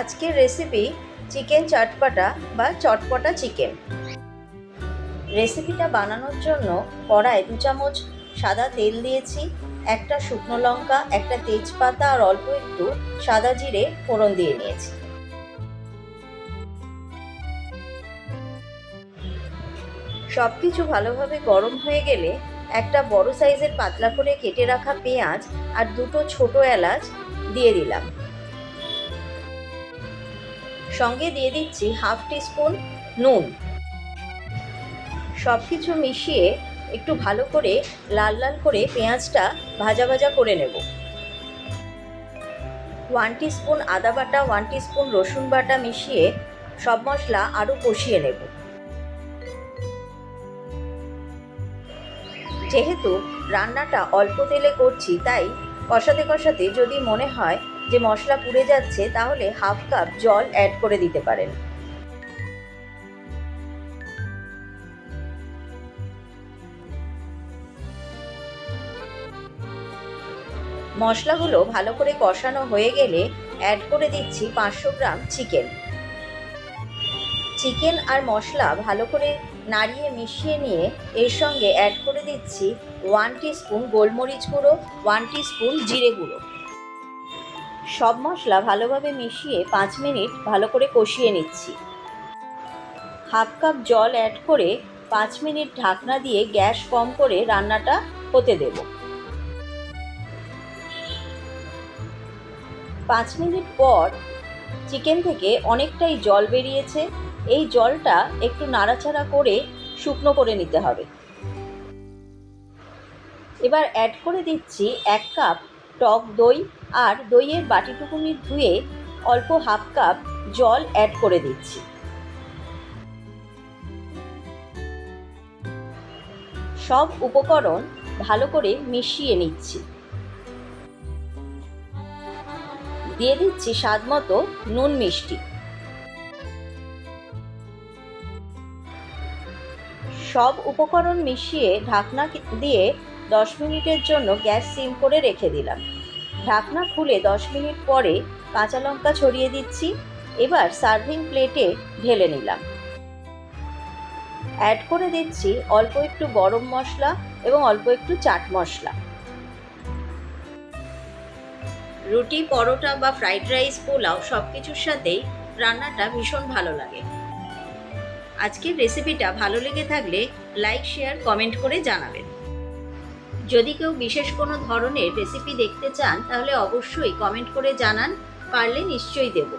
আজকের recipe chicken চটপটা বা চটপটা chicken. রেসিপিটা বানানোর জন্য কড়ায় 2 চামচ সাদা তেল দিয়েছি, একটা শুকনো লঙ্কা, একটা তেজপাতা আর অল্প একটু সাদা জিরে ফোড়ন দিয়ে নিয়েছি। সব কিছু ভালোভাবে গরম হয়ে গেলে একটা বড় সাইজের পাতলা করে কেটে রাখা পেঁয়াজ আর 2টো ছোট এলাচ দিয়ে দিলাম। সঙ্গে দিয়ে দিচ্ছি হাফ টিস্পুন নুন। সব কিছু মিশিয়ে একটু ভালো করে লাল লাল করে পেঁয়াজটা ভাজা ভাজা করে নেব। 1 টিস্পুন আদা বাটা, 1 টিস্পুন রসুন বাটা মিশিয়ে সব মশলা আরও কষিয়ে নেব। যেহেতু রান্নাটা অল্প তেলে করছি, তাই কষাতে কষাতে যদি মনে হয় যে মশলা পুড়ে যাচ্ছে, তাহলে হাফ কাপ জল অ্যাড করে দিতে পারেন। মশলাগুলো ভালো করে কষানো হয়ে গেলে অ্যাড করে দিচ্ছি 500 গ্রাম চিকেন। চিকেন আর মশলা ভালো করে নাড়িয়ে মিশিয়ে নিয়ে এর সঙ্গে অ্যাড করে দিচ্ছি 1 টিস্পুন গোলমরিচ গুঁড়ো, 1 টিস্পুন জিরে গুঁড়ো। সব মশলা ভালোভাবে মিশিয়ে 5 মিনিট ভালো করে কষিয়ে নিচ্ছি। হাফ কাপ জল অ্যাড করে 5 মিনিট ঢাকনা দিয়ে গ্যাস কম করে রান্নাটা হতে দেব। 5 মিনিট পর চিকেন থেকে অনেকটাই জল বেরিয়েছে। এই জলটা একটু নাড়াচাড়া করে শুকনো করে নিতে হবে। এবার অ্যাড করে দিচ্ছি 1 কাপ টক দই আর দইয়ের বাটিটুকুনি ধুয়ে অল্প হাফ কাপ জল অ্যাড করে দিচ্ছি। সব উপকরণ ভালো করে মিশিয়ে নিচ্ছি। দিয়ে দিচ্ছি স্বাদ মতো নুন মিষ্টি। সব উপকরণ মিশিয়ে ঢাকনা দিয়ে 10 মিনিটের জন্য গ্যাস সিম করে রেখে দিলাম। ঢাকনা খুলে 10 মিনিট পরে কাঁচা লঙ্কা ছড়িয়ে দিচ্ছি। এবার সার্ভিং প্লেটে ঢেলে নিলাম। অ্যাড করে দিচ্ছি অল্প একটু গরম মশলা এবং অল্প একটু চাট মশলা। রুটি, পরোটা বা ফ্রাইড রাইস, পোলাও সব কিছুর সাথেই রান্নাটা ভীষণ ভালো লাগে। আজকের রেসিপিটা ভালো লেগে থাকলে লাইক, শেয়ার, কমেন্ট করে জানাবেন। যদি কেউ বিশেষ কোনো ধরনের রেসিপি দেখতে চান, তাহলে অবশ্যই কমেন্ট করে জানান, পারলে নিশ্চয়ই দেব।